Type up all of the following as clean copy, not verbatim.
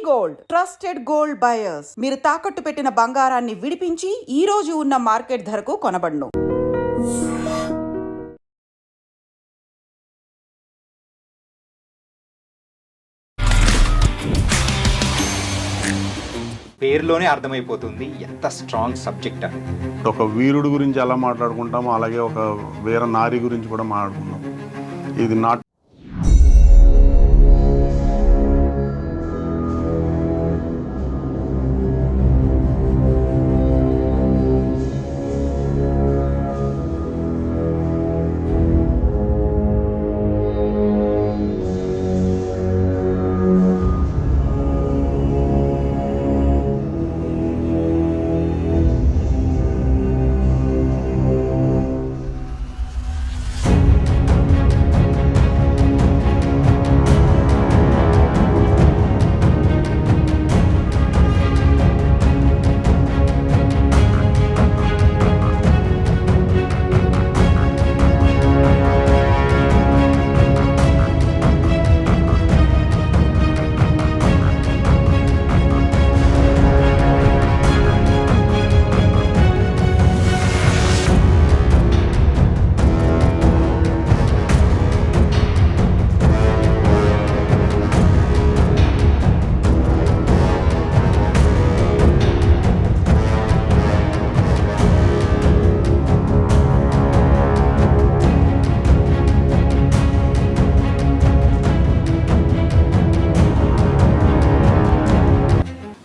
Gold trusted gold buyers. మీరు తాకట్టు పెట్టిన బంగారాన్ని విడిపించి ఈ రోజు ఉన్న మార్కెట్ ధరకు కొనబడును. పేరులోనే అర్థమైపోతుంది ఎంత స్ట్రాంగ్ సబ్జెక్ట్ అని. ఒక వీరుడు గురించి ఎలా మాట్లాడుకుంటామో అలాగే ఒక వీర నారి గురించి కూడా మాట్లాడుకుంటాం. ఇది not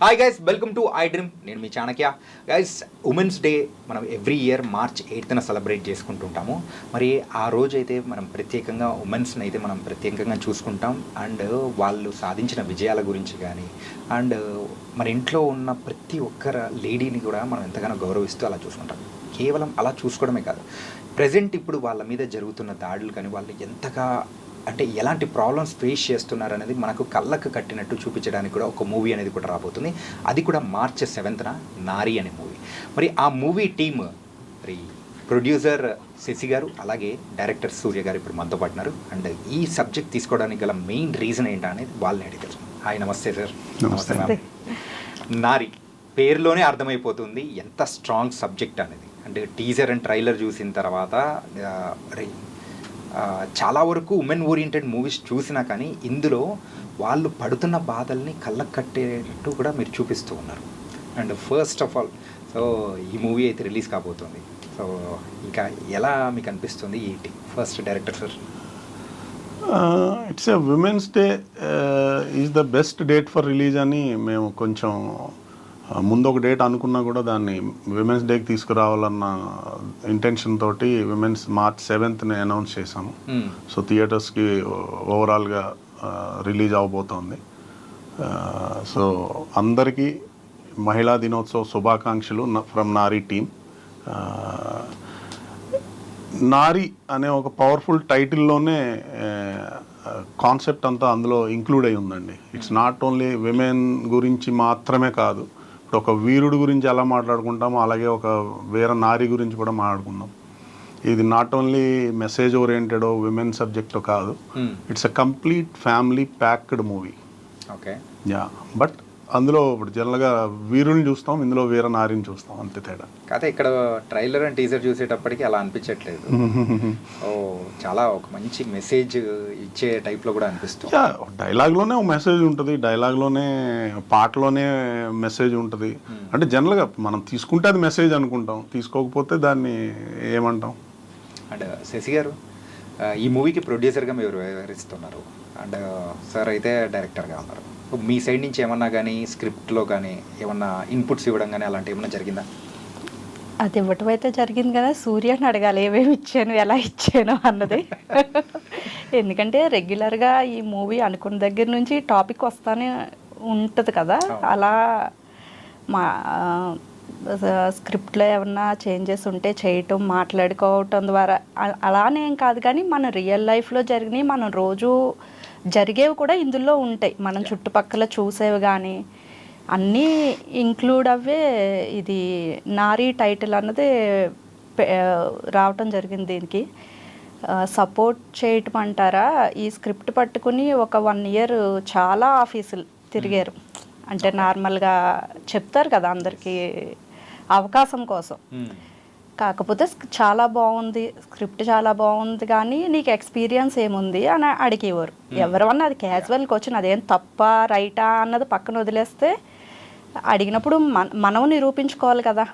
hi guys, welcome to iDream. నేను మీ చాణక్య. గైస్, ఉమెన్స్ డే మనం every year March 8th celebrate చేసుకుంటుంటాము. మరి ఆ రోజు అయితే మనం ప్రత్యేకంగా ఉమెన్స్ని అయితే మనం ప్రత్యేకంగా చూసుకుంటాం. అండ్ వాళ్ళు సాధించిన విజయాల గురించి కానీ అండ్ మన ఇంట్లో ఉన్న ప్రతి ఒక్కరు లేడీని కూడా మనం ఎంతగానో గౌరవిస్తూ అలా చూసుకుంటాం. కేవలం అలా చూసుకోవడమే కాదు, ప్రజెంట్ ఇప్పుడు వాళ్ళ మీద జరుగుతున్న దాడులు కానీ వాళ్ళు ఎంతగా అంటే ఎలాంటి ప్రాబ్లమ్స్ ఫేస్ చేస్తున్నారు అనేది మనకు కళ్ళకు కట్టినట్టు చూపించడానికి కూడా ఒక మూవీ అనేది కూడా రాబోతుంది. అది కూడా March 7th నారీ అనే మూవీ. మరి ఆ మూవీ టీమ్ మరి ప్రొడ్యూసర్ శశి గారు అలాగే డైరెక్టర్ సూర్య గారు ఇప్పుడు మనతో పాటున్నారు. అండ్ ఈ సబ్జెక్ట్ తీసుకోవడానికి గల మెయిన్ రీజన్ ఏంటా అనేది వాళ్ళని అడిగారు. హాయ్, నమస్తే సార్. నమస్తే మ్యామ్. నారీ పేరులోనే అర్థమైపోతుంది ఎంత స్ట్రాంగ్ సబ్జెక్ట్ అనేది. అంటే టీజర్ అండ్ ట్రైలర్ చూసిన తర్వాత చాలా వరకు ఉమెన్ ఓరియంటెడ్ మూవీస్ చూసినా కానీ ఇందులో వాళ్ళు పడుతున్న బాధల్ని కళ్ళకు కట్టేటట్టు కూడా మీరు చూపిస్తూ ఉన్నారు. And first of all so ఈ మూవీ అయితే రిలీజ్ కాబోతుంది. సో ఇంకా ఎలా మీకు అనిపిస్తుంది ఈ first director sir? It's a women's day is the best date for release అని మేము కొంచెం ముందు ఒక డేట్ అనుకున్నా కూడా దాన్ని విమెన్స్ డేకి తీసుకురావాలన్న ఇంటెన్షన్ తోటి March 7th అనౌన్స్ చేశాము. సో థియేటర్స్కి ఓవరాల్గా రిలీజ్ అవబోతోంది. సో అందరికీ మహిళా దినోత్సవ శుభాకాంక్షలు ఫ్రమ్ నారీ టీమ్. నారీ అనే ఒక పవర్ఫుల్ టైటిల్లోనే కాన్సెప్ట్ అంతా అందులో ఇంక్లూడ్ అయి ఉందండి. ఇట్స్ నాట్ ఓన్లీ విమెన్ గురించి మాత్రమే కాదు, ఇప్పుడు ఒక వీరుడు గురించి ఎలా మాట్లాడుకుంటామో అలాగే ఒక వీర నారి గురించి కూడా మాట్లాడుకుందాం. ఇది not only message oriented women subject కాదు, it's a complete family packed movie. Okay, yeah. But అందులో ఇప్పుడు జనరల్గా వీరుని చూస్తాం, ఇందులో వీర నారిని చూస్తాం, అంతే తేడా. కాకపోతే ఇక్కడ ట్రైలర్ అండ్ టీజర్ చూసేటప్పటికి అలా అనిపించట్లేదు. ఓ చాలా ఒక మంచి మెసేజ్ ఇచ్చే టైప్లో కూడా అనిపిస్తుంది. డైలాగ్లోనే ఒక మెసేజ్ ఉంటుంది, డైలాగ్లోనే పాటలోనే మెసేజ్ ఉంటుంది. అంటే జనరల్గా మనం తీసుకుంటే అది మెసేజ్ అనుకుంటాం, తీసుకోకపోతే దాన్ని ఏమంటాం. అండ్ శశి గారు ఈ మూవీకి ప్రొడ్యూసర్గా మీరు వ్యవహరిస్తున్నారు అండ్ సార్ అయితే డైరెక్టర్గా ఉన్నారు. మీ సైడ్ నుంచి ఏమన్నా కానీ స్క్రిప్ట్లో కానీ ఏమన్నా ఇన్పుట్స్ ఇవ్వడం కానీ అలాంటి ఏమన్నా జరిగిందా? అది ఇవ్వటం అయితే జరిగింది కదా, సూర్యని అడగాలి ఏమేమి ఇచ్చాను ఎలా ఇచ్చాను అన్నది. ఎందుకంటే రెగ్యులర్గా ఈ మూవీ అనుకున్న దగ్గర నుంచి టాపిక్ వస్తానే ఉంటుంది కదా, అలా మా స్క్రిప్ట్లో ఏమన్నా చేంజెస్ ఉంటే చేయటం, మాట్లాడుకోవటం ద్వారా అలానేం కాదు. కానీ మన రియల్ లైఫ్లో జరిగినాయి, మనం రోజు జరిగేవి కూడా ఇందులో ఉంటాయి. మనం చుట్టుపక్కల చూసేవి కానీ అన్నీ ఇంక్లూడ్ అవే ఇది నారీ టైటిల్ అన్నది రావటం జరిగింది. దీనికి సపోర్ట్ చేయటం అంటారా, ఈ స్క్రిప్ట్ పట్టుకుని ఒక 1 year చాలా ఆఫీసులు తిరిగారు. అంటే నార్మల్గా చెప్తారు కదా అందరికీ అవకాశం కోసం. కాకపోతే చాలా బాగుంది, స్క్రిప్ట్ చాలా బాగుంది, కానీ నీకు ఎక్స్పీరియన్స్ ఏముంది అని అడిగేవారు. ఎవరన్నా అది క్యాజువల్ క్వశ్చన్, అదేం తప్ప రైటా అన్నది పక్కన వదిలేస్తే అడిగినప్పుడు మనం నిరూపించుకోవాలి కదా,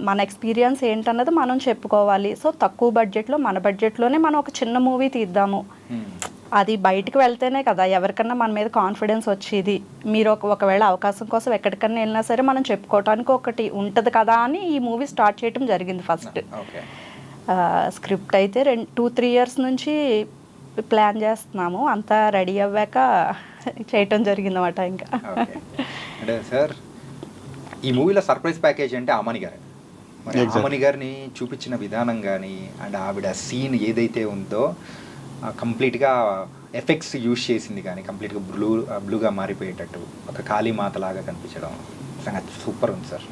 మన ఎక్స్పీరియన్స్ ఏంటన్నది మనం చెప్పుకోవాలి. సో తక్కువ బడ్జెట్లో, మన బడ్జెట్లోనే మనం ఒక చిన్న మూవీ తీద్దాము, అది బయటకు వెళ్తేనే కదా ఎవరికన్నా మన మీద కాన్ఫిడెన్స్ వచ్చేది. మీరు ఒకవేళ అవకాశం కోసం ఎక్కడికన్నా వెళ్ళినా సరే మనం చెప్పుకోవటానికి ఒకటి ఉంటుంది కదా అని ఈ మూవీ స్టార్ట్ చేయడం జరిగింది. ఫస్ట్ స్క్రిప్ట్ అయితే 2-3 years నుంచి ప్లాన్ చేస్తున్నాము, అంతా రెడీ అవ్వాక చేయటం జరిగింది అన్నమాట. ఇంకా అంటే సార్ ఈ మూవీలో సర్ప్రైజ్ ప్యాకేజ్ అంటే ఆమని గారు. మరి ఆమని గారిని చూపించిన విధానం కానీ అండ్ ఆవిడ సీన్ ఏదైతే ఉందో కంప్లీట్గా ఎఫెక్ట్స్ యూజ్ చేసింది కానీ కంప్లీట్గా బ్లూగా మారిపోయేటట్టు ఒక కాళీమాత లాగా కనిపించడం నిజంగా సూపర్ ఉంది సార్.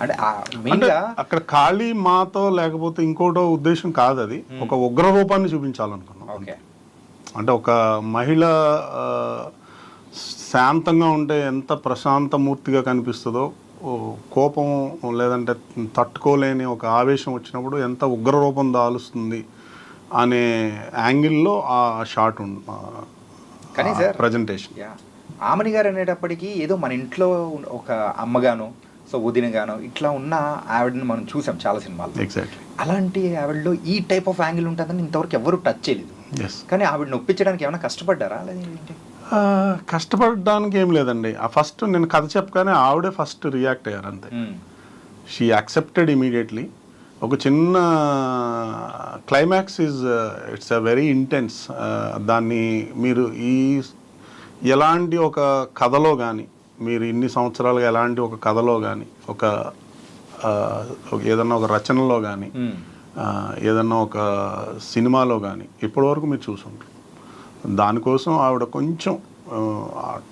అంటే మెయిన్గా అక్కడ కాళీ మాతో లేకపోతే ఇంకోటో ఉద్దేశం కాదు, అది ఒక ఉగ్ర రూపాన్ని చూపించాలనుకున్నాం. ఓకే, అంటే ఒక మహిళ శాంతంగా ఉంటే ఎంత ప్రశాంతమూర్తిగా కనిపిస్తుందో, కోపం లేదంటే తట్టుకోలేని ఒక ఆవేశం వచ్చినప్పుడు ఎంత ఉగ్ర రూపం దాలుస్తుంది అనే యాంగిల్లో ఆ షాట్ కానీ సార్ ప్రజెంటేషన్. ఆమని గారు అనేటప్పటికీ ఏదో మన ఇంట్లో ఒక అమ్మగాను సో వదినగాను ఇట్లా ఉన్న ఆవిడని మనం చూసాం చాలా సినిమాలు. ఎగ్జాక్ట్లీ అలాంటి ఆవిడలో ఈ టైప్ ఆఫ్ యాంగిల్ ఉంటుందని ఇంతవరకు ఎవరు టచ్ చేయలేదు. కానీ ఆవిడని ఒప్పించడానికి ఏమైనా కష్టపడ్డారా? లేదంటే కష్టపడడానికి ఏం లేదండి. ఆ ఫస్ట్ నేను కథ చెప్పగానే ఆవిడే ఫస్ట్ రియాక్ట్ అయ్యారు అంతే. She accepted immediately. ఒక చిన్న climax it's a very intense. దాన్ని మీరు ఎలాంటి ఒక కథలో కానీ, మీరు ఇన్ని సంవత్సరాలుగా ఎలాంటి ఒక కథలో కానీ, ఏదన్నా ఒక రచనలో కానీ, ఏదన్నా ఒక సినిమాలో కానీ ఇప్పటివరకు మీరు చూసుంటారు. దానికోసం ఆవిడ కొంచెం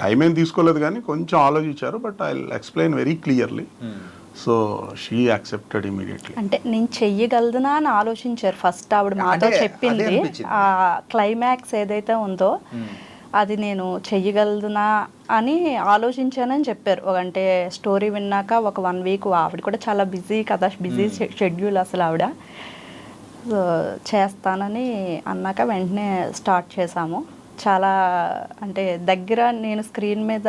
టైం ఏం తీసుకోలేదు కానీ కొంచెం ఆలోచించారు. But I explain very clearly. So she accepted immediately. అంటే నేను చెయ్యగలదునా అని ఆలోచించారు ఫస్ట్ ఆవిడ మాతో చెప్పింది. ఆ క్లైమాక్స్ ఏదైతే ఉందో అది నేను చెయ్యగలదునా అని ఆలోచించానని చెప్పారు. అంటే స్టోరీ విన్నాక ఒక 1 week ఆవిడ కూడా చాలా బిజీ కదా, బిజీ షెడ్యూల్ అసలు ఆవిడ. చేస్తానని అన్నాక వెంటనే స్టార్ట్ చేశాము. చాలా అంటే దగ్గర నేను స్క్రీన్ మీద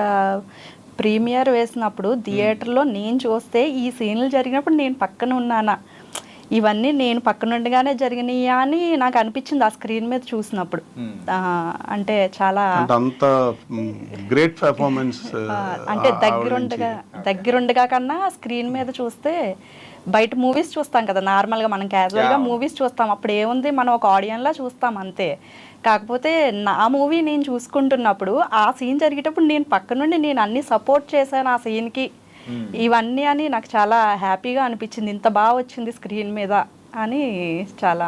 ప్రీమియర్ వేసినప్పుడు థియేటర్లో నేను చూస్తే ఈ సీన్లు జరిగినప్పుడు నేను పక్కన ఉన్నానా, ఇవన్నీ నేను పక్కనుండగానే జరిగినాయా అని నాకు అనిపించింది ఆ స్క్రీన్ మీద చూసినప్పుడు. అంటే చాలా అంత గ్రేట్ పెర్ఫార్మెన్స్. అంటే దగ్గరుండగా కన్నా స్క్రీన్ మీద చూస్తే, బయట మూవీస్ చూస్తాం కదా నార్మల్గా, మనం క్యాజువల్గా మూవీస్ చూస్తాం, అప్పుడు ఏముంది మనం ఒక ఆడియన్లా చూస్తాం అంతే. కాకపోతే నా మూవీ నేను చూసుకుంటున్నప్పుడు ఆ సీన్ జరిగేటప్పుడు నేను పక్క నుండి నేను అన్ని సపోర్ట్ చేశాను ఆ సీన్కి, ఇవన్నీ అని నాకు చాలా హ్యాపీగా అనిపించింది. ఇంత బాగా వచ్చింది స్క్రీన్ మీద అని చాలా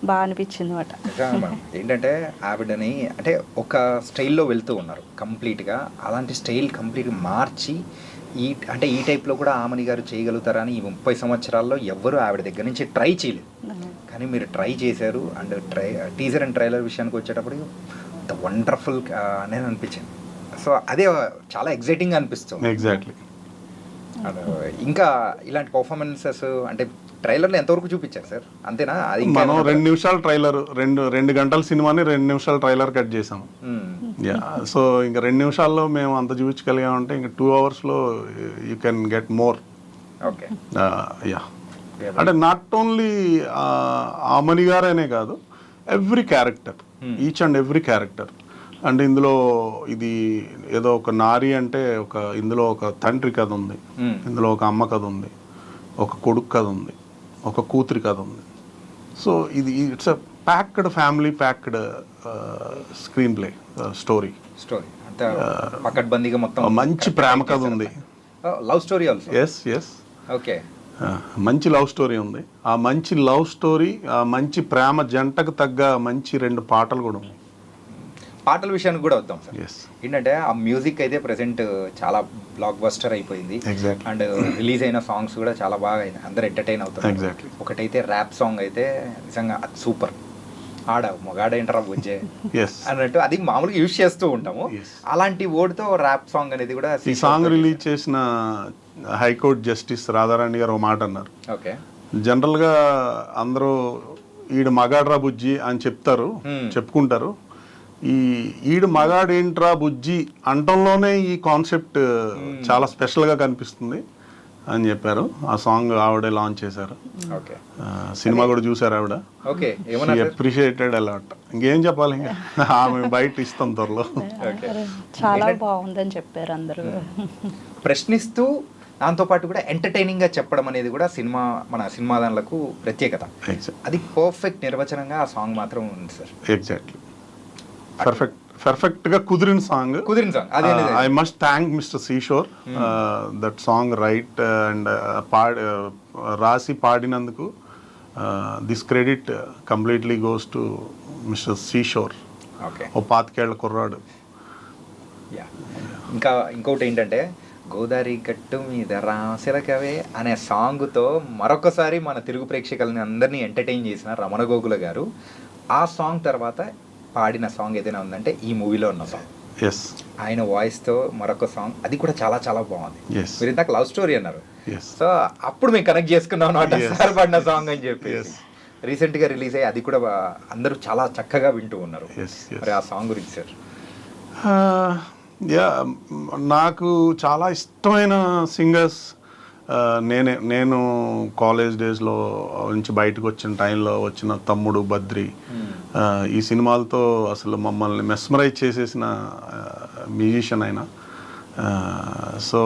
బాగా అనిపించింది అన్నమాట. ఏంటంటే ఆవిడని అంటే ఒక స్టైల్లో వెళ్తూ ఉన్నారు కంప్లీట్గా, అలాంటి స్టైల్ కంప్లీట్గా మార్చి ఈ టైప్లో కూడా ఆమని గారు చేయగలుగుతారని ఈ 30 సంవత్సరాల్లో ఎవ్వరూ ఆవిడ దగ్గర నుంచి ట్రై చేయలేదు. కానీ మీరు ట్రై చేశారు. అండ్ టీజర్ అండ్ ట్రైలర్ విషయానికి వచ్చేటప్పుడు ద వండర్ఫుల్ అనేది అనిపించింది. సో అదే చాలా ఎగ్జైటింగ్గా అనిపిస్తుంది. ఎగ్జాక్ట్లీ. ఇంకా ఇలాంటి పర్ఫార్మెన్సెస్ అంటే ట్రైలర్లో ఎంతవరకు చూపించారు సార్? అంతేనా? అది మనం 2 నిమిషాల ట్రైలర్, 2 గంటల సినిమాని 2 నిమిషాల ట్రైలర్ కట్ చేసాం. సో ఇంకా 2 నిమిషాల్లో మేము అంత చూపించగలిగామంటే ఇంకా 2 hours you can get more. Okay, yeah. అంటే నాట్ ఓన్లీ ఆమని గారనే కాదు, every character, each and every character. అంటే ఇందులో ఇది ఏదో ఒక నారి అంటే ఇందులో ఒక తండ్రి కథ ఉంది, ఇందులో ఒక అమ్మ కథ ఉంది, ఒక కొడుకు కథ ఉంది, ఒక కూతురి కథ ఉంది. So it's a packed family, packed screenplay story. అంతా పకడ్బందీగా మొత్తం మంచి ప్రేమ కథ ఉంది. Love story also. Yes. Okay, మంచి లవ్ స్టోరీ ఉంది. ఆ మంచి లవ్ స్టోరీ, ఆ మంచి ప్రేమ జంటకు తగ్గ మంచి 2 పాటలు కూడా ఉన్నాయి. పాటల విషయానికి కూడా వద్దాం సార్. Yes. ఏంటంటే ఆ మ్యూజిక్ అయితే ప్రెసెంట్ చాలా బ్లాక్ బస్టర్ అయిపోయింది. Exactly. అండ్ రిలీజ్ అయిన సాంగ్స్ కూడా చాలా బాగా అందరు ఎంటర్టైన్ అవుతారు. Exactly. ఒకటైతే ర్యాప్ సాంగ్ అయితే నిజంగా సూపర్. ఆడ మొగాడేంటరా బుజ్జే ఎస్ అన్నట్టు అది మామూలుగా యూజ్ చేస్తూ ఉంటాము. Yes. అలాంటి వర్డ్తో ర్యాప్ సాంగ్ అనేది కూడా ఈ సాంగ్ రిలీజ్ చేసిన హైకోర్టు జస్టిస్ రాధారాణి గారు ఒక మాట అన్నారు. ఓకే. జనరల్గా అందరూ ఈడు మగాడ్రా బుజ్జి అని చెప్తారు, చెప్పుకుంటారు. ఈడు మగాడేంట్రా బుజ్జి అంటంలోనే ఈ కాన్సెప్ట్ చాలా స్పెషల్గా కనిపిస్తుంది అని చెప్పారు. ఆ సాంగ్ ఆవిడే లాంచ్ చేశారు. ఓకే. సినిమా కూడా చూసారు ఆవిడ. ఓకే. ఏమన్నా అప్రిషియేటెడ్ అలాట్. ఇంకేం చెప్పాలి, ఇంకా ఆమె బయట ఇస్తాం త్వరలో. చాలా బాగుందని చెప్పారు అందరూ. ప్రశ్నిస్తూ దాంతోపాటు కూడా ఎంటర్టైనింగ్గా చెప్పడం అనేది కూడా మన సినిమా దానిలకు ప్రత్యేకత. అది పర్ఫెక్ట్ నిర్వచనంగా ఆ సాంగ్ మాత్రం ఉంది సార్. ఎగ్జాక్ట్లీ పర్ఫెక్ట్ గా కుదిరిన సాంగ్. అదే I must thank mister Seashore that song right and రాసి పాడినందుకు. This credit completely goes to mister Seashore. Okay. ఓ 25 ఏళ్ల కుర్రాడు. ఇంకా ఇంకొకటి ఏంటంటే గోదావరి గట్టు మీద రాసిరకవే అనే సాంగ్తో మరొకసారి మన తెలుగు ప్రేక్షకులని అందరినీ ఎంటర్టైన్ చేసిన రమణ గోగుల గారు ఆ సాంగ్ తర్వాత పాడిన సాంగ్ ఏదైనా ఉందంటే ఈ మూవీలో ఉన్న సాంగ్. ఎస్. ఆయన వాయిస్తో మరొక సాంగ్ అది కూడా చాలా చాలా బాగుంది. Yes. మీరు ఇందాక లవ్ స్టోరీ అన్నారు. Yes. సో అప్పుడు మేము కనెక్ట్ చేసుకున్నాం అన్నమాట. Yes. సార్ పాడిన సాంగ్ అని చెప్పి Yes. రీసెంట్గా రిలీజ్ అయ్యి అది కూడా అందరూ చాలా చక్కగా వింటూ ఉన్నారు. Yes, yes. మరి ఆ సాంగ్ గురించి సార్. యా, నాకు చాలా ఇష్టమైన సింగర్స్ నేను కాలేజ్ డేస్లో నుంచి బయటకు వచ్చిన టైంలో వచ్చిన తమ్ముడు, బద్రి, ఈ సినిమాలతో అసలు మమ్మల్ని మెస్మరైజ్ చేసేసిన మ్యూజిషియన్ ఆయన. సో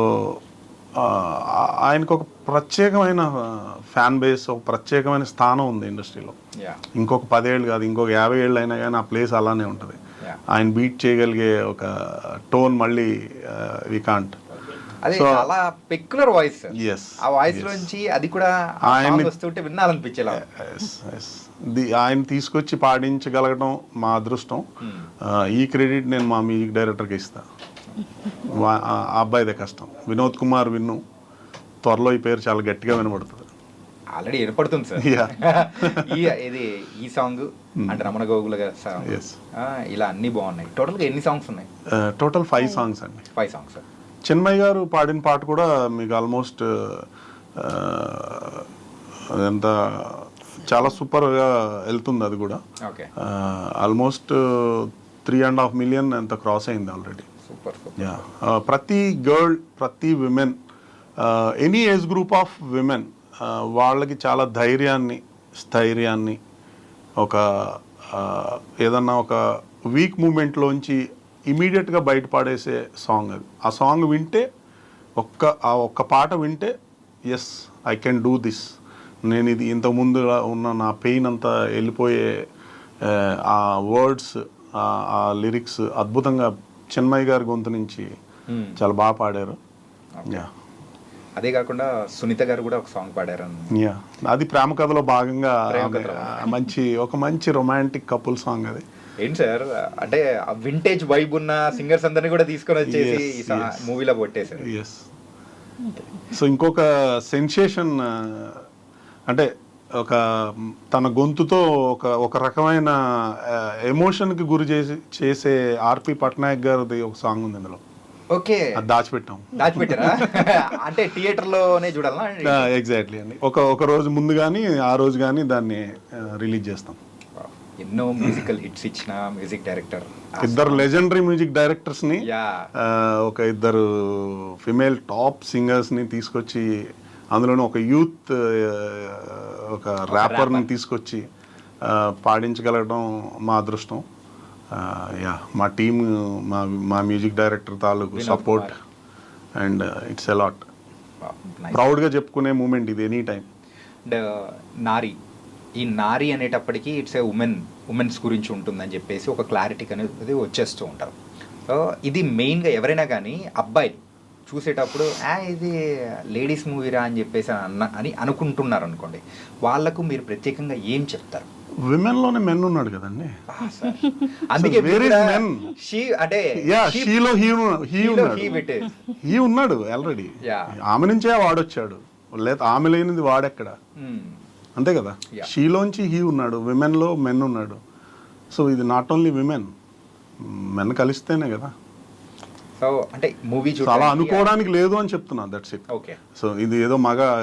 ఆయనకు ఒక ప్రత్యేకమైన ఫ్యాన్ బేస్, ఒక ప్రత్యేకమైన స్థానం ఉంది ఇండస్ట్రీలో. ఇంకొక 10 ఏళ్ళు కాదు, ఇంకొక 50 ఏళ్ళు అయినా కానీ ఆ ప్లేస్ అలానే ఉంటుంది. ఆయన బీట్ చేయగలిగే ఒక టోన్ మళ్ళీ వి కాంట్. అది చాలా పెక్యులర్ వాయిస్. Yes. ఆ వాయిస్ లోంచి అది కూడా వస్తుంటే వినాలనిపించేలా. ఆయన తీసుకొచ్చి పాడించగలగడం మా అదృష్టం. ఈ క్రెడిట్ నేను మా మ్యూజిక్ డైరెక్టర్కి ఇస్తా. ఆ అబ్బాయిదే కష్టం. వినోద్ కుమార్ విన్ను. త్వరలో ఈ పేరు చాలా గట్టిగా వినబడుతుంది. ఆల్రెడీ వినపడుతుంది సార్. ఈ సాంగ్ అంటే రమణ గోగుల గారి సాంగ్, ఇలా అన్ని బాగున్నాయి. టోటల్గా ఎన్ని సాంగ్స్ ఉన్నాయి? టోటల్ 5 సాంగ్స్ అండి. 5 సాంగ్స్. చిన్మయ్య గారు పాడిన పాట కూడా మీకు ఆల్మోస్ట్ అదంతా చాలా సూపర్గా వెళ్తుంది. అది కూడా ఆల్మోస్ట్ 3.5 million ఎంత క్రాస్ అయింది ఆల్రెడీ. యా, ప్రతి గర్ల్, ప్రతి women, any age group of women, వాళ్ళకి చాలా ధైర్యాన్ని, స్థైర్యాన్ని, ఒక ఏదన్నా ఒక వీక్ మూమెంట్లోంచి ఇమీడియట్గా బయటపడేసే సాంగ్ అది. ఆ సాంగ్ వింటే ఒక్క పాట వింటే yes I can do this, నేను ఇది ఇంతకుముందు ఉన్న నా పెయిన్ అంతా వెళ్ళిపోయే ఆ వర్డ్స్, ఆ లిరిక్స్ అద్భుతంగా చిన్మయ్య గారి గొంతు నుంచి చాలా బాగా పాడారు. యా, అదే కాకుండా సునీత గారు కూడా ఒక సాంగ్ పాడారు. యా, అది ప్రేమ కథలో భాగంగా ఒక మంచి రొమాంటిక్ కపుల్ సాంగ్ అది. ఏంటి సార్, అంటే వింటేజ్ వైబ్ ఉన్న సింగర్స్ అందరినీ కూడా తీసుకొని వచ్చేసి ఈ మూవీలో కొట్టేశారు. ఎస్. సో ఇంకొక సెన్సేషన్ అంటే ఒక తన గొంతుతో ఒక రకమైన ఎమోషన్కి గురి చేసే ఆర్పి పట్నాయక్ గారిది ఒక సాంగ్ ఉంది ఇందులో. ఓకే, అది దాచిపెట్టారా? అంటే థియేటర్లోనే చూడాలా? ఎగ్జాక్ట్లీ అండి. ఒక రోజు ముందు కానీ ఆ రోజు కానీ దాన్ని రిలీజ్ చేస్తాం. ఎన్నో మ్యూజికల్ హిట్స్ ఇచ్చిన మ్యూజిక్ డైరెక్టర్, 2 లెజెండరీ మ్యూజిక్ డైరెక్టర్స్ని, ఒక 2 ఫిమేల్ టాప్ సింగర్స్ని తీసుకొచ్చి, అందులోనే ఒక యూత్ ఒక ర్యాపర్ని తీసుకొచ్చి పాడించగలగడం మా అదృష్టం. యా, మా టీమ్, మా మ్యూజిక్ డైరెక్టర్ తాలూకు support and it's a lot. ప్రౌడ్గా చెప్పుకునే మూమెంట్ ఇది ఎనీ టైం. అండ్ ఈ నారి అనేటప్పటికీ ఇట్స్ ఏ ఉమెన్స్ గురించి ఉంటుందని చెప్పేసి ఒక క్లారిటీ అనేది వచ్చేస్తూ ఉంటారు. సో ఇది మెయిన్గా ఎవరైనా కానీ అబ్బాయి చూసేటప్పుడు ఇది లేడీస్ మూవీరా అని చెప్పేసి అని అనుకుంటున్నారు అనుకోండి, వాళ్ళకు మీరు ప్రత్యేకంగా ఏం చెప్తారు? విమెన్లోనే మెన్ ఉన్నాడు కదండి. అందుకే హీ ఉన్నాడు ఆల్రెడీ. ఆమె నుంచే వాడొచ్చాడు, లేదా ఆమె లేనిది వాడెక్కడ, అంతే కదా. షీలోంచి హీ ఉన్నాడు, విమెన్లో మెన్ ఉన్నాడు. సో ఇది నాట్ ఓన్లీ విమెన్, మెన్ కలిస్తేనే కదా. సో అంటే మూవీ సో అలా అనుకోవడానికి లేదు అని చెప్తున్నా, దట్స్ ఇట్. ఓకే. సో ఇది ఏదో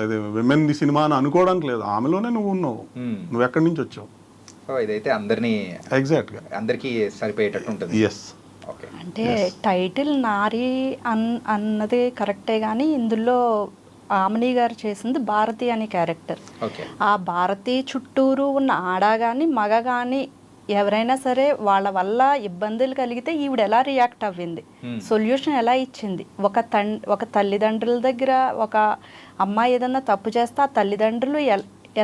ఇది విమెన్ ది సినిమా అని అనుకోవడానికి లేదు, ఆమెలోనే నువ్వు ఉన్నావు, నువ్వు ఎక్కడి నుంచి వచ్చావు. సో ఇదైతే అందరినీ ఎగ్జాక్ట్గా అందరికీ సరిపోయేటట్టు ఉంటుంది. ఎస్. ఓకే. అంటే టైటిల్ నారి అన్నది కరెక్టే, కానీ ఇందులో ఆమని గారు చేసింది భారతి అనే క్యారెక్టర్. ఓకే. ఆ భారతి చుట్టూరు ఉన్న ఆడ కానీ మగ కానీ ఎవరైనా సరే వాళ్ళ వల్ల ఇబ్బందులు కలిగితే ఈవిడ ఎలా రియాక్ట్ అవ్వింది, సొల్యూషన్ ఎలా ఇచ్చింది. ఒక తల్లిదండ్రుల దగ్గర ఒక అమ్మాయి ఏదన్నా తప్పు చేస్తే ఆ తల్లిదండ్రులు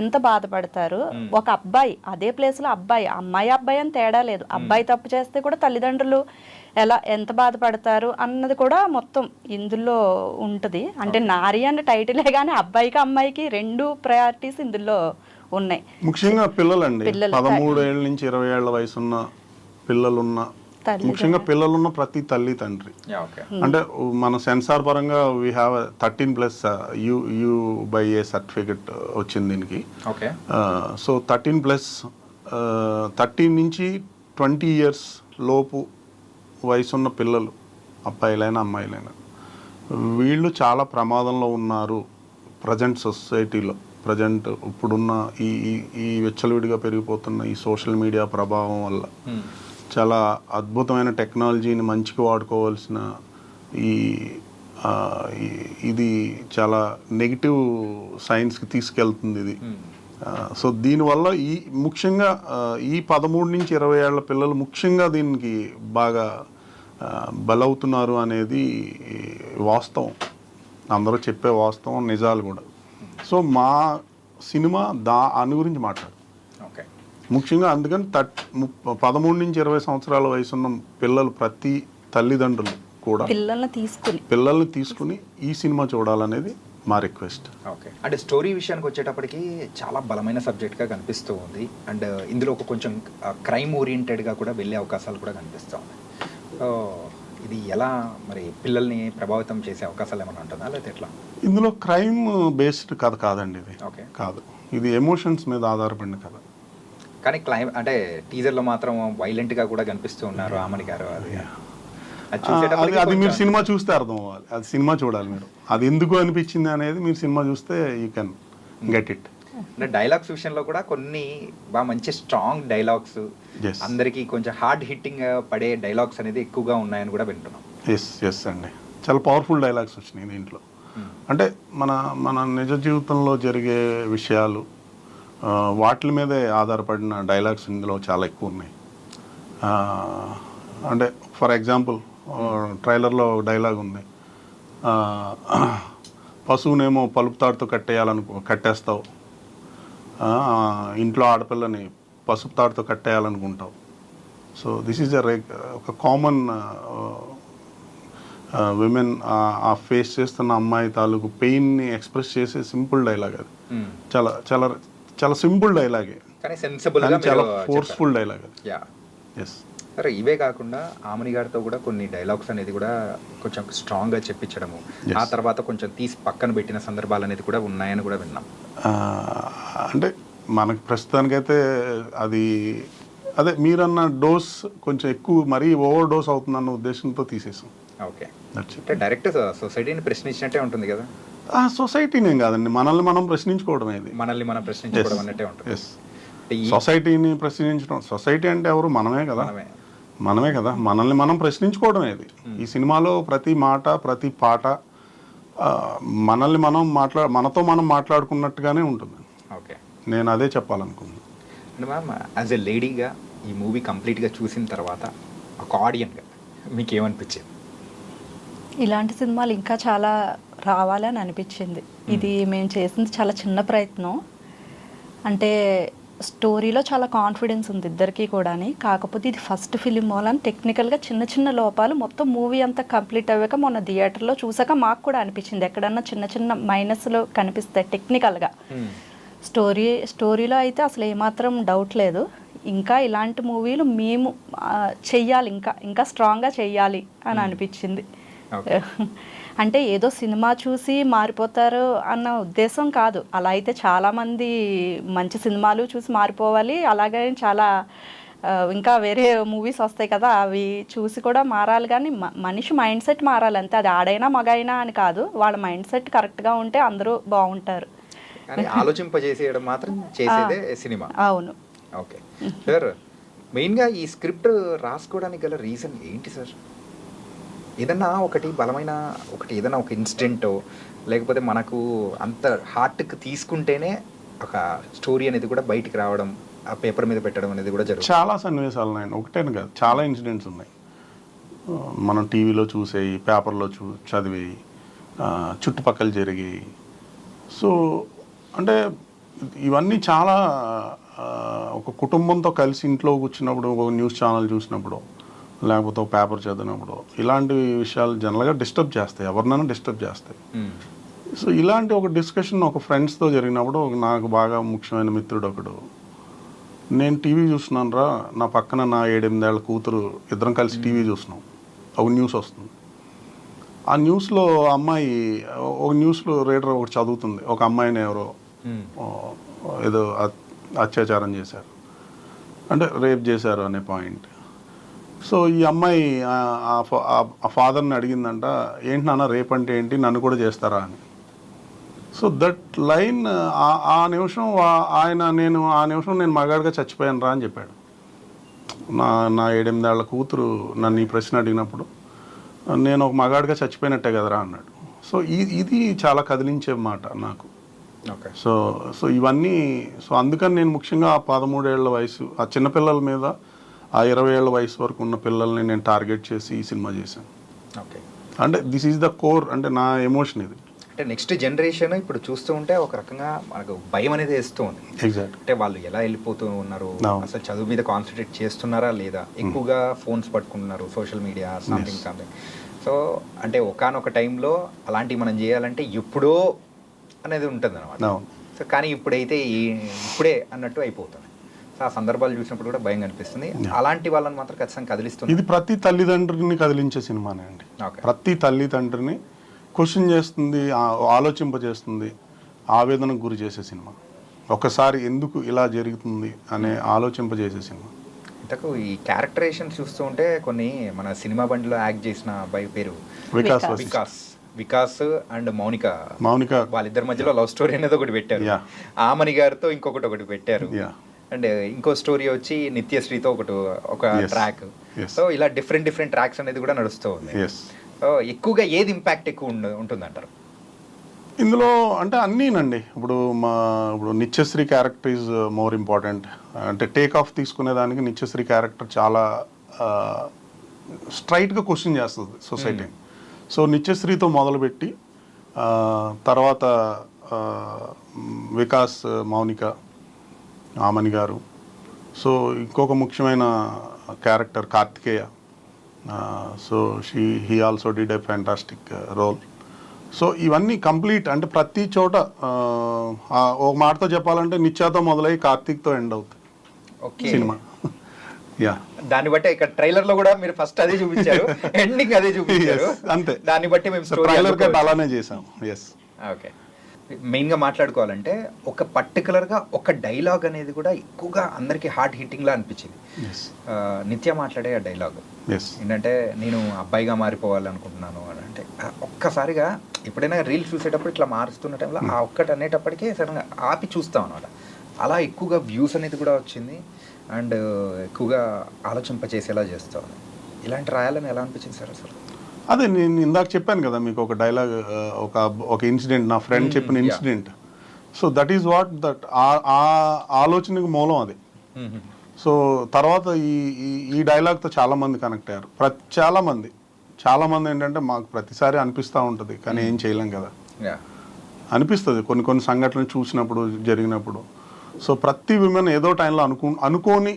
ఎంత బాధపడతారు. ఒక అబ్బాయి అదే ప్లేస్లో అమ్మాయి అబ్బాయి అని తేడా లేదు, అబ్బాయి తప్పు చేస్తే కూడా తల్లిదండ్రులు ఎంత బాధపడతారు అన్నది కూడా మొత్తం ఇందులో ఉంటుంది. అంటే నారి అనే టైటిలే కానీ అబ్బాయికి అమ్మాయికి రెండు ప్రయారిటీస్ ఇందులో ఉన్నాయి. ముఖ్యంగా పిల్లలండి, 13 ఏళ్ళ నుంచి 20 ఏళ్ల వయసున్న పిల్లలున్న, ముఖ్యంగా పిల్లలున్న ప్రతి తల్లి తండ్రి. అంటే మన సెన్సార్ పరంగా వీ హ్యావ్ 13+ U/A సర్టిఫికెట్ వచ్చింది దీనికి. సో 13+, 13 నుంచి 20 years లోపు వయసున్న పిల్లలు, అబ్బాయిలైనా అమ్మాయిలైనా, వీళ్ళు చాలా ప్రమాదంలో ఉన్నారు ప్రజెంట్ సొసైటీలో. ప్రజెంట్ ఇప్పుడున్న ఈ విచ్చలవిడిగా పెరిగిపోతున్న ఈ సోషల్ మీడియా ప్రభావం వల్ల చాలా అద్భుతమైన టెక్నాలజీని మంచిగా వాడుకోవాల్సిన ఇది చాలా నెగిటివ్ సైన్స్కి తీసుకెళ్తుంది ఇది. సో దీనివల్ల ముఖ్యంగా ఈ 13 నుంచి 20 ఏళ్ల పిల్లలు ముఖ్యంగా దీనికి బాగా బలవుతున్నారు అనేది వాస్తవం, అందరూ చెప్పే వాస్తవం, నిజాలు కూడా. సో మా సినిమా దాని గురించి మాట్లాడు ముఖ్యంగా. అందుకని 13 నుంచి 20 సంవత్సరాల వయసున్న పిల్లలు, ప్రతి తల్లిదండ్రులు కూడా పిల్లల్ని తీసుకుని ఈ సినిమా చూడాలనేది మా రిక్వెస్ట్. ఓకే. అంటే స్టోరీ విషయానికి వచ్చేటప్పటికి చాలా బలమైన సబ్జెక్ట్గా కనిపిస్తూ ఉంది. అండ్ ఇందులో కొంచెం క్రైమ్ ఓరియంటెడ్గా కూడా వెళ్ళే అవకాశాలు కూడా కనిపిస్తూ ఉన్నాయి. ఇది ఎలా మరి పిల్లల్ని ప్రభావితం చేసే అవకాశాలు ఏమైనా ఉంటుందా, లేకపోతే ఎట్లా? ఇందులో క్రైమ్ బేస్డ్ కథ కాదండి ఇది. ఓకే. కాదు, ఇది ఎమోషన్స్ మీద ఆధారపడిన కథ. కానీ అంటే టీజర్లో మాత్రం వైలెంట్గా కూడా కనిపిస్తూ ఉన్నారు ఆమని గారు. అది మీరు సినిమా చూస్తే అర్థం అవ్వాలి, అది సినిమా చూడాలి మీరు. అది ఎందుకు అనిపించింది అనేది మీరు సినిమా చూస్తే యూ కెన్ గెట్ ఇట్. అంటే డైలాగ్స్ విషయంలో కూడా కొన్ని బాగా మంచి స్ట్రాంగ్ డైలాగ్స్, అందరికీ కొంచెం హార్డ్ హిట్టింగ్ పడే డైలాగ్స్ అనేది ఎక్కువగా ఉన్నాయని కూడా వింటున్నాం. ఎస్ అండి, చాలా పవర్ఫుల్ డైలాగ్స్ వచ్చినాయి దీంట్లో. అంటే మన నిజ జీవితంలో జరిగే విషయాలు, వాటి మీదే ఆధారపడిన డైలాగ్స్ ఇందులో చాలా ఎక్కువ ఉన్నాయి. అంటే ఫర్ ఎగ్జాంపుల్ ట్రైలర్లో డైలాగ్ ఉంది, పశువునేమో పలుపు తాడుతో కట్టేస్తావు, ఇంట్లో ఆడపిల్లని పసుపు తాడుతో కట్టేయాలనుకుంటావు. సో దిస్ ఈజ్ ఒక కామన్ విమెన్ ఆ ఫేస్ చేస్తున్న అమ్మాయి తాలూకు పెయిన్ని ఎక్స్ప్రెస్ చేసే సింపుల్ డైలాగ్ అది. చాలా చాలా చాలా సింపుల్ డైలాగే, చాలా ఫోర్స్ఫుల్ డైలాగ్ అది. ఎస్. సరే, ఇవే కాకుండా ఆమని గారితో కూడా కొన్ని డైలాగ్స్ అనేది కూడా కొంచెం స్ట్రాంగ్గా చెప్పించడము, ఆ తర్వాత కొంచెం తీసి పక్కన పెట్టిన సందర్భాలు అనేది కూడా ఉన్నాయని కూడా విన్నాం. అంటే మనకు ప్రస్తుతానికైతే అది అదే మీరన్న డోస్ కొంచెం ఎక్కువ, మరీ ఓవర్ డోస్ అవుతుందన్న ఉద్దేశంతో తీసేసాం. ఓకే. అంటే డైరెక్ట్ సొసైటీని ప్రశ్నించినట్టే ఉంటుంది కదా. సొసైటీనేం కాదండి, మనల్ని మనం ప్రశ్నించుకోవడమే. ఇది మనల్ని మనం ప్రశ్నించుకోవడం అన్నట్టే ఉంటుంది. సొసైటీని ప్రశ్నించడం, సొసైటీ అంటే ఎవరు? మనమే కదా, మనల్ని మనం ప్రశ్నించుకోవడమే ఇది. ఈ సినిమాలో ప్రతి మాట, ప్రతి పాట మనల్ని మనం మనతో మనం మాట్లాడుకున్నట్టుగానే ఉంటుంది. ఓకే. నేను అదే చెప్పాలనుకున్నాను. అంటే మ్యామ్, యాజ్ ఎ లేడీగా ఈ మూవీ కంప్లీట్గా చూసిన తర్వాత ఒక ఆడియన్గా మీకు ఏమనిపించింది? ఇలాంటి సినిమాలు ఇంకా చాలా రావాలని అనిపించింది. ఇది మేము చేసింది చాలా చిన్న ప్రయత్నం. అంటే స్టోరీలో చాలా కాన్ఫిడెన్స్ ఉంది ఇద్దరికీ కూడా, కాకపోతే ఇది ఫస్ట్ ఫిలిం వలన టెక్నికల్గా చిన్న చిన్న లోపాలు, మొత్తం మూవీ అంతా కంప్లీట్ అయ్యాక మొన్న థియేటర్లో చూసాక మాకు కూడా అనిపించింది ఎక్కడన్నా చిన్న చిన్న మైనస్లు కనిపిస్తాయి టెక్నికల్గా. స్టోరీలో అయితే అసలు ఏమాత్రం డౌట్ లేదు. ఇంకా ఇలాంటి మూవీలు మేము చెయ్యాలి, ఇంకా స్ట్రాంగ్గా చెయ్యాలి అని అనిపించింది. అంటే ఏదో సినిమా చూసి మారిపోతారు అన్న ఉద్దేశం కాదు. అలా అయితే చాలామంది మంచి సినిమాలు చూసి మారిపోవాలి, అలాగే చాలా ఇంకా వేరే మూవీస్ వస్తాయి కదా, అవి చూసి కూడా మారాలి. కానీ మనిషి మైండ్ సెట్ మారాలి అంతే. అది ఆడైనా మగైనా అని కాదు, వాళ్ళ మైండ్ సెట్ కరెక్ట్గా ఉంటే అందరూ బాగుంటారు. కానీ ఆలోచింపజేసేయడం మాత్రం చేసేదే సినిమా. అవును. ఓకే సార్, మెయిన్గా ఈ స్క్రిప్ట్ రాసుకోవడానికి గల రీజన్ ఏంటి సార్? ఏదన్నా ఒకటి బలమైన ఒకటి ఏదైనా ఒక ఇన్సిడెంటో లేకపోతే మనకు అంత హార్ట్కి తీసుకుంటేనే ఒక స్టోరీ అనేది కూడా బయటికి రావడం, ఆ పేపర్ మీద పెట్టడం అనేది కూడా జరుగుతుంది. చాలా సన్నివేశాలు ఉన్నాయి, ఒకటేను కాదు, చాలా ఇన్సిడెంట్స్ ఉన్నాయి. మనం టీవీలో చూసేవి, పేపర్లో చదివేవి, చుట్టుపక్కల జరిగేవి. సో అంటే ఇవన్నీ చాలా ఒక కుటుంబంతో కలిసి ఇంట్లో కూర్చున్నప్పుడు, ఒక న్యూస్ ఛానల్ చూసినప్పుడు, లేకపోతే ఒక పేపర్ చదివినప్పుడు ఇలాంటి విషయాలు జనరల్గా డిస్టర్బ్ చేస్తాయి, ఎవరినైనా డిస్టర్బ్ చేస్తాయి. సో ఇలాంటి ఒక డిస్కషన్ ఒక ఫ్రెండ్స్తో జరిగినప్పుడు నాకు బాగా ముఖ్యమైన మిత్రుడు ఒకడు, నేను టీవీ చూస్తున్నాను రా, నా పక్కన నా 7-8 ఏళ్ల కూతురు, ఇద్దరం కలిసి టీవీ చూస్తున్నాం, ఒక న్యూస్ వస్తుంది. ఆ న్యూస్లో అమ్మాయి, ఒక న్యూస్లో రీడర్ ఒకటి చదువుతుంది, ఒక అమ్మాయిని ఎవరో ఏదో అత్యాచారం చేశారు, అంటే రేప్ చేశారు అనే పాయింట్. సో ఈ అమ్మాయి ఆ ఫాదర్ని అడిగిందంట, ఏంటి నాన్న రేప్ అంటే ఏంటి, నన్ను కూడా చేస్తారా అని. సో దట్ లైన్, ఆ నిమిషం నేను మగాడిగా చచ్చిపోయాను రా అని చెప్పాడు. నా 7-8 ఏళ్ల కూతురు నన్ను ఈ ప్రశ్న అడిగినప్పుడు నేను ఒక మగాడిగా చచ్చిపోయినట్టే కదరా అన్నాడు. సో ఇది చాలా కదిలించే మాట నాకు. ఓకే. సో ఇవన్నీ, సో అందుకని నేను ముఖ్యంగా ఆ 13 ఏళ్ల వయసు, ఆ చిన్నపిల్లల మీద, ఆ 20 ఏళ్ల వయసు వరకు ఉన్న పిల్లల్ని నేను టార్గెట్ చేసి ఈ సినిమా చేశాను. ఓకే. అంటే దిస్ ఈజ్ ద కోర్, అంటే నా ఎమోషన్ ఇది. అంటే నెక్స్ట్ జనరేషన్ ఇప్పుడు చూస్తూ ఉంటే ఒక రకంగా మనకు భయం అనేది వేస్తూ ఉంది. ఎగ్జాక్ట్. అంటే వాళ్ళు ఎలా వెళ్ళిపోతూ ఉన్నారు, No. అసలు చదువు మీద కాన్సన్ట్రేట్ చేస్తున్నారా లేదా, ఎక్కువగా ఫోన్స్ పట్టుకుంటున్నారు, సోషల్ మీడియా సంథింగ్. సో అంటే ఒకానొక టైంలో అలాంటివి మనం చేయాలంటే ఎప్పుడో అనేది ఉంటుంది అనమాట. సో కానీ ఇప్పుడైతే ఇప్పుడే అన్నట్టు అయిపోతుంది. సో ఆ సందర్భాలు చూసినప్పుడు కూడా భయం కనిపిస్తుంది. అలాంటి వాళ్ళని మాత్రం ఖచ్చితంగా కదిలిస్తుంది. ఇది ప్రతి తల్లిదండ్రుని కదిలించే సినిమానే అండి. Okay. ప్రతి తల్లిదండ్రిని క్వశ్చన్ చేస్తుంది, ఆలోచింపజేస్తుంది, ఆవేదనకు గురి చేసే సినిమా. ఒకసారి ఎందుకు ఇలా జరుగుతుంది అనే ఆలోచింపజేసే సినిమా. ఇంతకు ఈ క్యారెక్టరేషన్ చూస్తూ ఉంటే కొన్ని మన సినిమా బండిలో యాక్ట్ చేసిన అబ్బాయి పేరు వికాస్ అండ్ మౌనిక వాళ్ళిద్దరి మధ్యలో లవ్ స్టోరీ అనేది ఒకటి పెట్టారు. ఆమని గారితో ఒకటి పెట్టారు. అండ్ ఇంకో స్టోరీ వచ్చి నిత్యశ్రీతో ఒక ట్రాక్. సో ఇలా డిఫరెంట్ ట్రాక్స్ అనేది కూడా నడుస్తూ ఉంది. సో ఎక్కువగా ఏది ఇంపాక్ట్ ఎక్కువ ఉంటుంది అంటారు ఇందులో? అంటే అన్నీనండి. ఇప్పుడు Nithyasree character is more important. అంటే టేక్ ఆఫ్ తీసుకునేదానికి నిత్యశ్రీ క్యారెక్టర్ చాలా స్ట్రైట్గా క్వశ్చన్ చేస్తుంది సొసైటీని. సో నిత్యశ్రీతో మొదలుపెట్టి తర్వాత వికాస్, మౌనిక, ఆమని గారు, సో ఇంకొక ముఖ్యమైన character Kartikeya. So he also did a fantastic role. So ఇవన్నీ కంప్లీట్, అంటే ప్రతి చోట ఒక మాటతో చెప్పాలంటే నిత్యాతో మొదలై కార్తీక్తో ఎండ్ అవుతుంది సినిమా. యా, దాన్ని బట్టి ఇక్కడ ట్రైలర్ లో కూడా మీరు ఫస్ట్ అదే చూపించారు, ఎండింగ్ అదే చూపించారు. అంతే, దాన్ని బట్టి మేము ట్రైలర్ కట్ అలానే చేసాం. ఎస్. ఓకే. మెయిన్గా మాట్లాడుకోవాలంటే ఒక పర్టికులర్గా ఒక డైలాగ్ అనేది కూడా ఎక్కువగా అందరికీ హార్ట్ హిట్టింగ్లా అనిపించింది. నిత్య మాట్లాడే ఆ డైలాగ్ ఏంటంటే, నేను అబ్బాయిగా మారిపోవాలనుకుంటున్నాను అని. అంటే ఒక్కసారిగా ఎప్పుడైనా రీల్స్ చూసేటప్పుడు ఇట్లా మారుస్తున్న టైంలో ఆ ఒక్కటి అనేటప్పటికీ సడన్గా ఆపి చూస్తాం అనమాట. అలా ఎక్కువగా వ్యూస్ అనేది కూడా వచ్చింది అండ్ ఎక్కువగా ఆలోచింపచేసేలా చేస్తాం. ఇలాంటి రాయాలని ఎలా అనిపించింది సార్ అసలు? అదే నేను ఇందాక చెప్పాను కదా మీకు, ఒక డైలాగ్, ఒక ఇన్సిడెంట్, నా ఫ్రెండ్ చెప్పిన incident. So that is what that ఆలోచనకు మూలం అది. సో తర్వాత ఈ డైలాగ్తో చాలామంది కనెక్ట్ అయ్యారు. చాలామంది ఏంటంటే, మాకు ప్రతిసారి అనిపిస్తూ ఉంటుంది కానీ ఏం చేయలేం కదా అనిపిస్తుంది కొన్ని సంఘటనలు చూసినప్పుడు, జరిగినప్పుడు. సో ప్రతి విమెన్ ఏదో టైంలో అనుకోని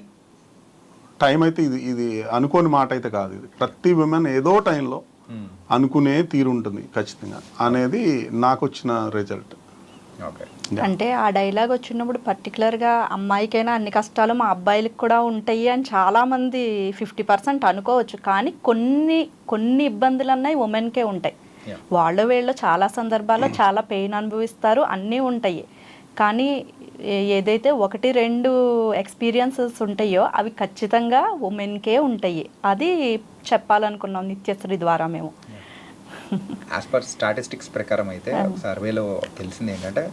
టైం అయితే ఇది అనుకోని మాట అయితే కాదు. ఇది ప్రతి విమెన్ ఏదో టైంలో అనుకునే తీరు ఉంటుంది ఖచ్చితంగా అనేది నాకు వచ్చిన రిజల్ట్. అంటే ఆ డైలాగ్ వచ్చినప్పుడు పర్టికులర్గా అమ్మాయికైనా అన్ని కష్టాలు మా అబ్బాయిలకు కూడా ఉంటాయి అని చాలామంది 50% అనుకోవచ్చు. కానీ కొన్ని ఇబ్బందులు అన్నాయి ఉమెన్కే ఉంటాయి. వీళ్ళు చాలా సందర్భాల్లో చాలా పెయిన్ అనుభవిస్తారు, అన్నీ ఉంటాయి. కానీ ఏదైతే 1-2 ఎక్స్పీరియన్సెస్ ఉంటాయో అవి ఖచ్చితంగా ఉమెన్కే ఉంటాయి. అది చెప్పాలనుకున్నాం నిత్యశ్రీ ద్వారా మేము. యాజ్ పర్ స్టాటిస్టిక్స్ ప్రకారం అయితే సర్వేలో తెలిసింది ఏంటంటే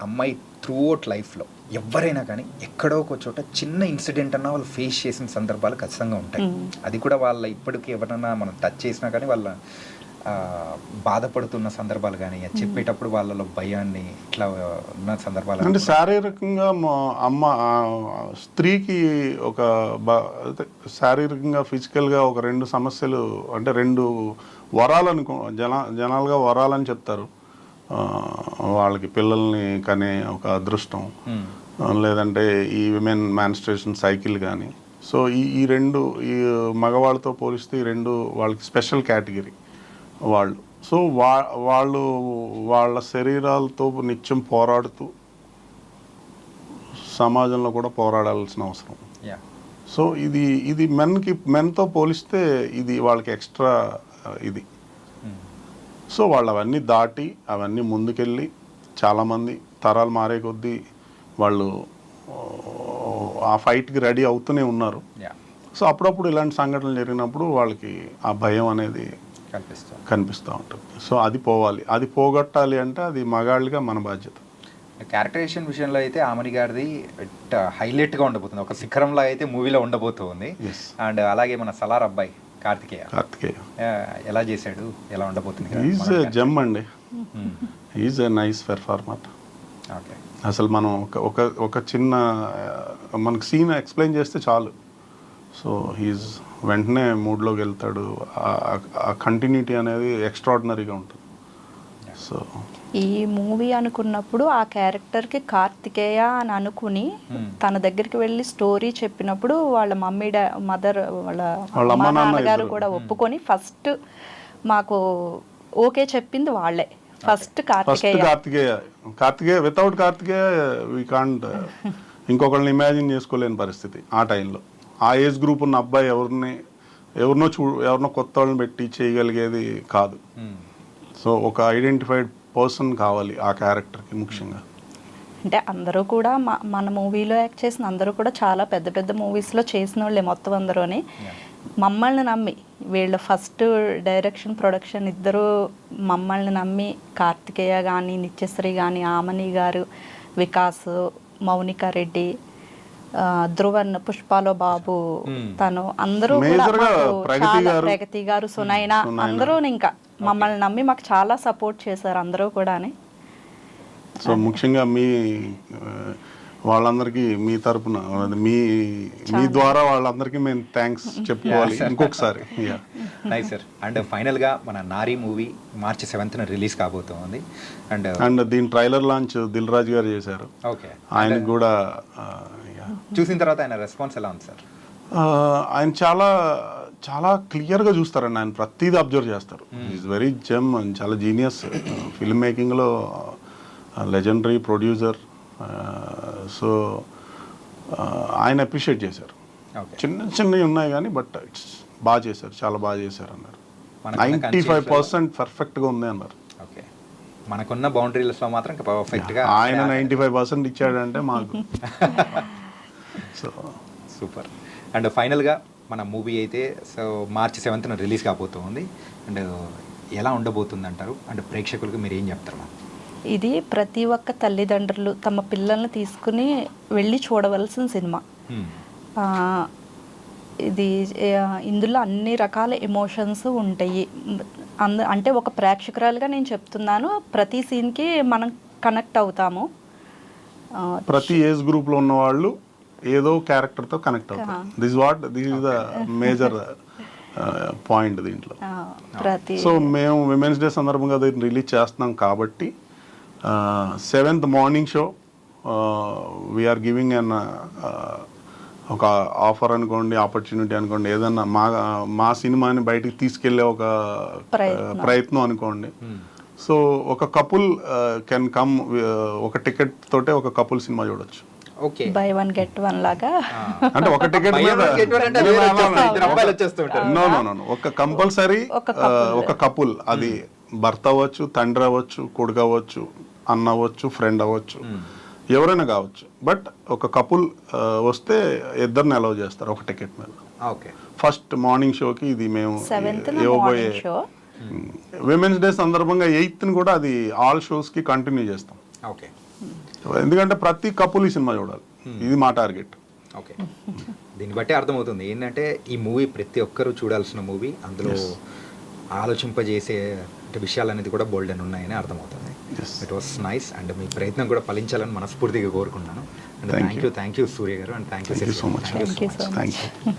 అమ్మాయి త్రూ అవుట్ లైఫ్లో ఎవరైనా కానీ ఎక్కడో ఒక చోట చిన్న ఇన్సిడెంట్ అన్నా వాళ్ళు ఫేస్ చేసిన సందర్భాలు ఖచ్చితంగా ఉంటాయి. అది కూడా వాళ్ళ ఇప్పటికీ ఎవరైనా మనం టచ్ చేసినా కానీ వాళ్ళ బాధపడుతున్న సందర్భాలు కానీ చెప్పేటప్పుడు వాళ్ళలో భయాన్ని ఇట్లా ఉన్న సందర్భాలు అంటే శారీరకంగా స్త్రీకి ఒక శారీరకంగా ఫిజికల్గా ఒక 2 సమస్యలు అంటే 2 వరాలు జనాలుగా వరాలని చెప్తారు. వాళ్ళకి పిల్లల్ని కనే ఒక అదృష్టం, లేదంటే ఈ విమెన్ మాన్స్ట్రేషన్ సైకిల్ కానీ. సో ఈ 2 ఈ మగవాళ్ళతో పోలిస్తే ఈ 2 వాళ్ళకి స్పెషల్ కేటగిరీ వాళ్ళు. సో వాళ్ళు వాళ్ళ శరీరాలతో నిత్యం పోరాడుతూ సమాజంలో కూడా పోరాడాల్సిన అవసరం. సో ఇది మెన్తో పోలిస్తే ఇది వాళ్ళకి ఎక్స్ట్రా ఇది. సో వాళ్ళు అవన్నీ దాటి అవన్నీ ముందుకెళ్ళి చాలామంది తరాలు మారే కొద్దీ వాళ్ళు ఆ ఫైట్కి రెడీ అవుతూనే ఉన్నారు. సో అప్పుడప్పుడు ఇలాంటి సంఘటనలు జరిగినప్పుడు వాళ్ళకి ఆ భయం అనేది కనిపిస్తూ ఉంటుంది. సో అది పోవాలి, అది పోగొట్టాలి అంటే అది మగాళ్ళుగా మన బాధ్యత. క్యారెక్టరైజేషన్ విషయంలో అయితే ఆమని గారిది హైలైట్గా ఉండబోతుంది, ఒక శిఖరంలో అయితే మూవీలో ఉండబోతుంది. అండ్ అలాగే మన సలార్ అబ్బాయి కార్తికేయ ఎలా చేశాడు, ఎలా ఉండబోతుంది? ఈజ్ జమ్ అండి, is a nice performer. Okay, అసలు మనం ఒక చిన్న మనకు సీన్ ఎక్స్ప్లెయిన్ చేస్తే చాలు. సో హీజ్ వెంటనే మూడ్లోకి వెళ్తాడు. ఆ కంటిన్యూటీ అనేది ఎక్స్ట్రాడినరీగా ఉంటుంది. సో ఈ మూవీ అనుకున్నప్పుడు ఆ క్యారెక్టర్కి కార్తికేయ అని అనుకుని తన దగ్గరికి వెళ్ళి స్టోరీ చెప్పినప్పుడు వాళ్ళ మదర్ వాళ్ళ నాన్నగారు కూడా ఒప్పుకొని ఫస్ట్ మాకు ఓకే చెప్పింది వాళ్ళే. First Kartikeya without Kartikeya we can't ఇంకొకరిని ఇమాజిన్ చేసుకోలేని పరిస్థితి ఆ టైంలో. ఆ ఏజ్ గ్రూప్ ఉన్న అబ్బాయి ఎవరినో కొత్త వాళ్ళని పెట్టి చేయగలిగేది కాదు. సో ఒక ఐడెంటిఫైడ్ పర్సన్ కావాలి ఆ క్యారెక్టర్కి ముఖ్యంగా. అంటే అందరూ కూడా మన మూవీలో యాక్ట్ చేసిన అందరూ కూడా చాలా పెద్ద పెద్ద మూవీస్లో చేసిన వాళ్ళే మొత్తం అందరూని. మమ్మల్ని నమ్మి వీళ్ళ ఫస్ట్ డైరెక్షన్ ప్రొడక్షన్ ఇద్దరు మమ్మల్ని నమ్మి కార్తికేయ కానీ నిత్యశ్రీ కానీ ఆమని గారు, వికాస్, మౌనిక రెడ్డి, ధ్రువన్, పుష్పాలో బాబు, తను అందరూ ప్రగతి గారు, సునైనా అందరూ ఇంకా మమ్మల్ని నమ్మి మాకు చాలా సపోర్ట్ చేశారు అందరూ కూడా. సో ముఖ్యంగా వాళ్ళందరికీ మీ తరపున మీ ద్వారా వాళ్ళందరికీ మేము థ్యాంక్స్ చెప్పుకోవాలి ఇంకొకసారి. Nice sir. అండ్ ఫైనల్గా మన నారీ మూవీ March 7th రిలీజ్ కాబోతుంది. అండ్ దీని ట్రైలర్ లాంచ్ దిల్ రాజు గారు చేశారు. ఓకే, ఆయనకు కూడా చూసిన తర్వాత ఆయన రెస్పాన్స్ ఎలా ఉంది సార్? ఆయన చాలా చాలా క్లియర్గా చూస్తారండి. ఆయన ప్రతిదీ అబ్జర్వ్ చేస్తారు. ఈజ్ వెరీ జెమ్, చాలా జీనియస్. ఫిల్మ్ మేకింగ్లో లెజెండరీ ప్రొడ్యూసర్. సో ఆయన అప్రిషియేట్ చేశారు. చిన్నవి ఉన్నాయి కానీ బట్ ఇట్స్ బాగా చేశారు, చాలా బాగా చేశారు అన్నారు. 95% పర్ఫెక్ట్గా ఉంది అన్నారు. ఓకే, మనకున్న బౌండరీస్లో మాత్రం పర్ఫెక్ట్గా ఆయన 95% ఇచ్చాడంటే మాకు. So super. అండ్ ఫైనల్గా మన మూవీ అయితే సో March 7th రిలీజ్ కాబోతుంది. అండ్ ఎలా ఉండబోతుంది అంటారు? అండ్ ప్రేక్షకులకు మీరు ఏం చెప్తారు? ఇది ప్రతి ఒక్క తల్లిదండ్రులు తమ పిల్లల్ని తీసుకుని వెళ్ళి చూడవలసిన సినిమా. ఇది ఇందులో అన్ని రకాల ఎమోషన్స్ ఉంటాయి. అంటే ఒక ప్రేక్షకురాలుగా నేను చెప్తున్నాను, ప్రతి సీన్కి మనం కనెక్ట్ అవుతాము. ప్రతి ఏజ్ గ్రూప్లో ఉన్న వాళ్ళు ఏదో క్యారెక్టర్తో కనెక్ట్ అవుతారు. This is the major point దీంట్లో. సో మేము విమెన్స్ డే సందర్భంగా దీన్ని రిలీజ్ చేస్తున్నాం కాబట్టి 7th morning show we're giving an ఒక ఆఫర్ అనుకోండి, ఆపర్చునిటీ అనుకోండి, ఏదన్నా మా సినిమాని బయటికి తీసుకెళ్లే ఒక ప్రయత్నం అనుకోండి. సో ఒక కపుల్ కెన్ కమ్, ఒక టికెట్ తోటే ఒక కపుల్ సినిమా చూడొచ్చు. బై 1 get 1 లాగా. అంటే ఒక టికెట్ ఒక కంపల్సరీ ఒక కపుల్, అది భర్త అవ్వచ్చు, తండ్రి అవ్వచ్చు, కొడుకు అవ్వచ్చు, అన్న అవ్వచ్చు, ఫ్రెండ్ అవ్వచ్చు, ఎవరైనా కావచ్చు. బట్ ఒక కపుల్ వస్తే ఇద్దరిని అలౌ చేస్తారు ఒక టికెట్ మీద. ఓకే. ఫస్ట్ మార్నింగ్ షోకి ఇది మేము 7th ఇవ్వబోయే మార్నింగ్ షో. విమెన్స్ డే సందర్భంగా 8th కూడా అది ఆల్ షోస్కి కంటిన్యూ చేస్తాం. ఓకే. ఎందుకంటే ప్రతి కపుల్ ఈ సినిమా చూడాలి, ఇది మా టార్గెట్. ఓకే. దీన్ని బట్టి అర్థమవుతుంది ఏంటంటే ఈ మూవీ ప్రతి ఒక్కరూ చూడాల్సిన మూవీ. అందులో ఆలోచింపజేసే విషయాలు అనేది కూడా బోల్డ్ అని ఉన్నాయని అర్థమవుతుంది. ఇట్ వాస్ నైస్ అండ్ మీ ప్రయత్నం కూడా ఫలించాలని మనస్ఫూర్తిగా కోరుకున్నాను. అండ్ థ్యాంక్ యూ సూర్య గారు, and thank you so much. Thank you so much. Thank you.